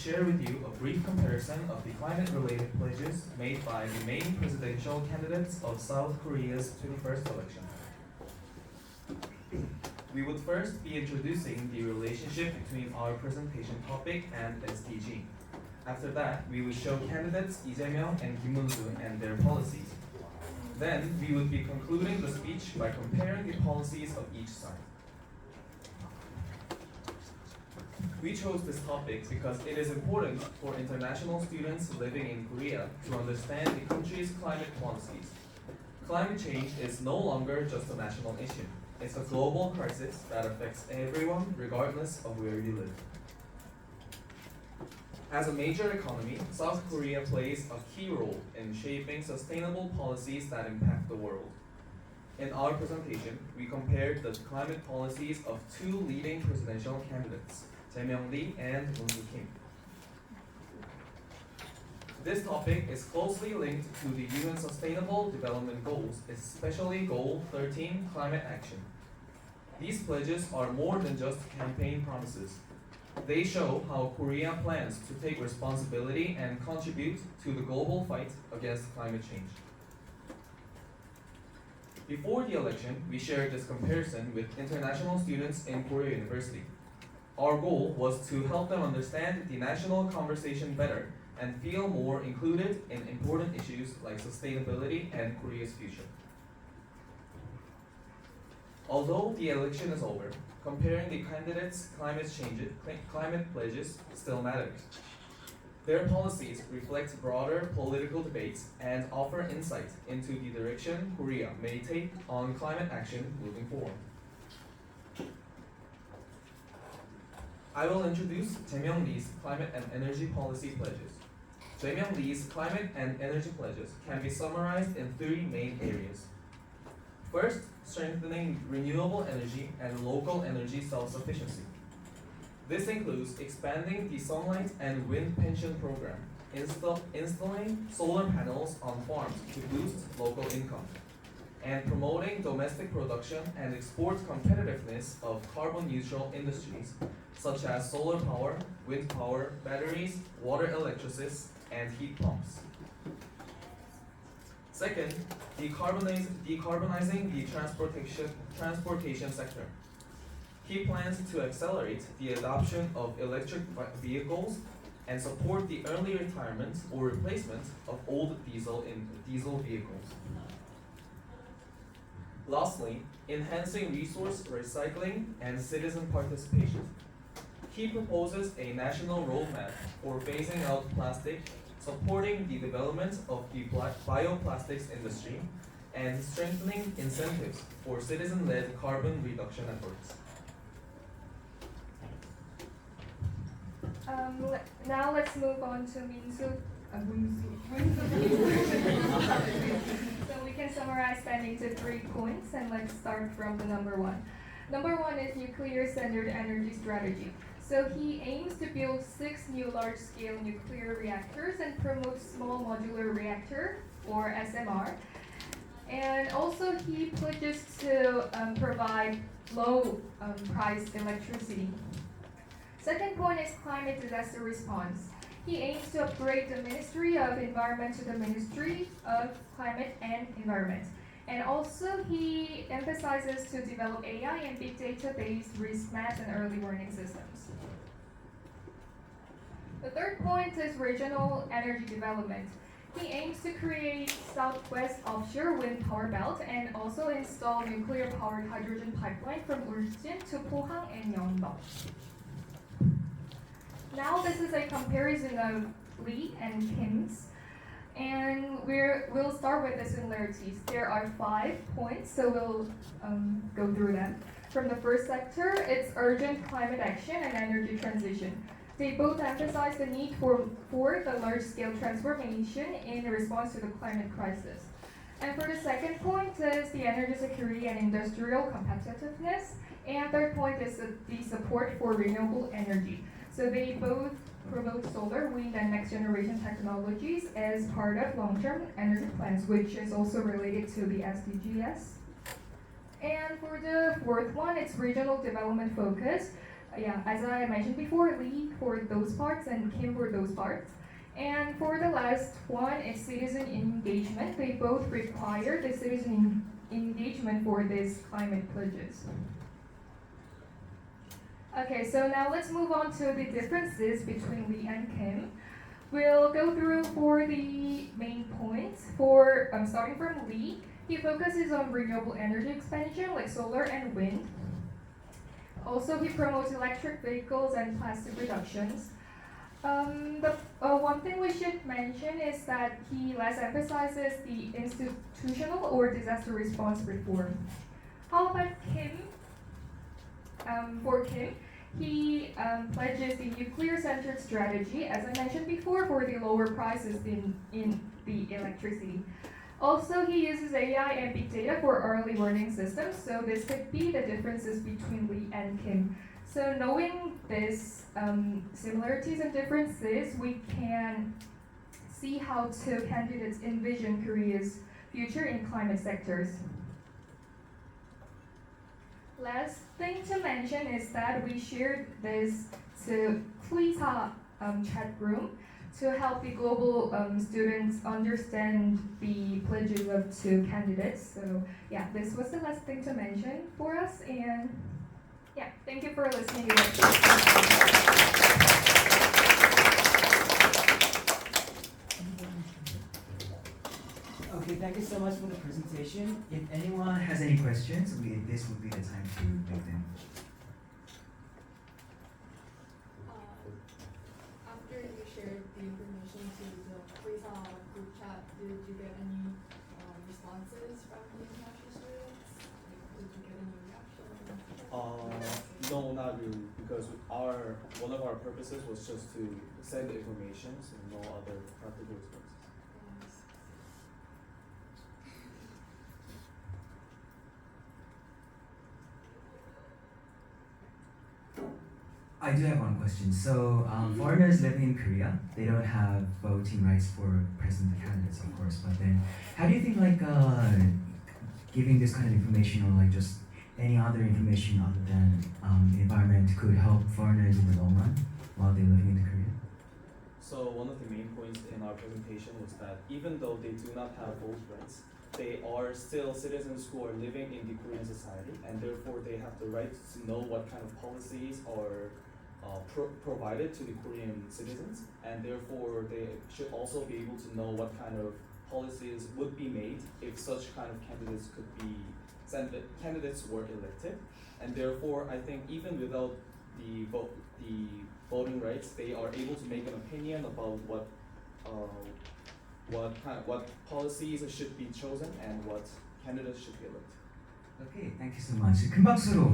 share with you a brief comparison of the climate-related pledges made by the main presidential candidates of South Korea's 21st election. We would first be introducing the relationship between our presentation topic and SDG. After that, we would show candidates Lee Jae-myung and Kim Moon-soo and their policies. Then, we would be concluding the speech by comparing the policies of each side. We chose this topic because it is important for international students living in Korea to understand the country's climate policies. Climate change is no longer just a national issue. It's a global crisis that affects everyone regardless of where you live. As a major economy, South Korea plays a key role in shaping sustainable policies that impact the world. In our presentation, we compared the climate policies of two leading presidential candidates, Jae-myung Lee and Moon-soo Kim. This topic is closely linked to the UN Sustainable Development Goals, especially Goal 13, Climate Action. These pledges are more than just campaign promises. They show how Korea plans to take responsibility and contribute to the global fight against climate change. Before the election, we shared this comparison with international students in Korea University. Our goal was to help them understand the national conversation better and feel more included in important issues like sustainability and Korea's future. Although the election is over, comparing the candidates' climate pledges still matters. Their policies reflect broader political debates and offer insight into the direction Korea may take on climate action moving forward. I will introduce Jae-myung Lee's climate and energy policy pledges. Jae-myung Lee's climate and energy pledges can be summarized in three main areas. First, strengthening renewable energy and local energy self-sufficiency. This includes expanding the sunlight and wind pension program, installing solar panels on farms to boost local income, and promoting domestic production and export competitiveness of carbon-neutral industries such as solar power, wind power, batteries, water electrolysis, and heat pumps. Second, decarbonizing the transportation sector. He plans to accelerate the adoption of electric vehicles and support the early retirement or replacement of old diesel vehicles. Lastly, enhancing resource recycling and citizen participation. He proposes a national roadmap for phasing out plastic, supporting the development of the bioplastics industry, and strengthening incentives for citizen-led carbon reduction efforts. Now let's move on to Min-soo. So we can summarize them into 3 points, and let's start from the number 1. Number 1 is nuclear-centered energy strategy. So he aims to build 6 new large-scale nuclear reactors and promote small modular reactor, or SMR. And also he pledges to provide low-priced electricity. Second point is climate disaster response. He aims to upgrade the Ministry of Environment to the Ministry of Climate and Environment. And also he emphasizes to develop AI and big data-based risk maps and early warning systems. The third point is regional energy development. He aims to create southwest offshore wind power belt and also install nuclear-powered hydrogen pipeline from Ulsan to Pohang and Yeongbuk. Now this is a comparison of Lee and Kim's, and we'll start with the similarities. There are 5 points, so we'll go through them. From the first sector, it's urgent climate action and energy transition. They both emphasize the need for the large-scale transformation in response to the climate crisis. And for the second point is the energy security and industrial competitiveness. And third point is the support for renewable energy. So they both promote solar, wind, and next-generation technologies as part of long-term energy plans, which is also related to the SDGs. And for the fourth one, it's regional development focus. yeah, as I mentioned before, Lee for those parts and Kim for those parts. And for the last one, it's citizen engagement. They both require the citizen engagement for these climate pledges. Okay, so now let's move on to the differences between Lee and Kim. We'll go through for the main points. For starting from Lee, he focuses on renewable energy expansion like solar and wind. Also, he promotes electric vehicles and plastic reductions. The one thing we should mention is that he less emphasizes the institutional or disaster response reform. How about Kim? For Kim, he pledges the nuclear-centered strategy, as I mentioned before, for the lower prices in the electricity. Also, he uses AI and big data for early warning systems, so this could be the differences between Lee and Kim. So knowing these similarities and differences, we can see how two candidates envision Korea's future in climate sectors. Last thing to mention is that we shared this to KITE chat room to help the global students understand the pledges of two candidates. So yeah, this was the last thing to mention for us, and yeah, thank you for listening. Okay, thank you so much for the presentation. If anyone has any questions, this would be the time to make them. After you shared the information to the Freeza group chat, did you get any responses from the international students? Like, did you get any reaction? No, not really, because one of our purposes was just to send the information, so no other practical responses. I do have one question. So, foreigners living in Korea, they don't have voting rights for president candidates, of course. But then, how do you think giving this kind of information or just any other information other than the environment could help foreigners in the long run while they're living in Korea? So one of the main points in our presentation was that even though they do not have vote rights, they are still citizens who are living in the Korean society, and therefore they have the right to know what kind of policies are provided to the Korean citizens, and therefore they should also be able to know what kind of policies would be made if such kind of candidates were elected. And therefore, I think even without the voting rights, they are able to make an opinion about what policies should be chosen and what candidates should be elected. Okay, thank you so much. 큰 박수로.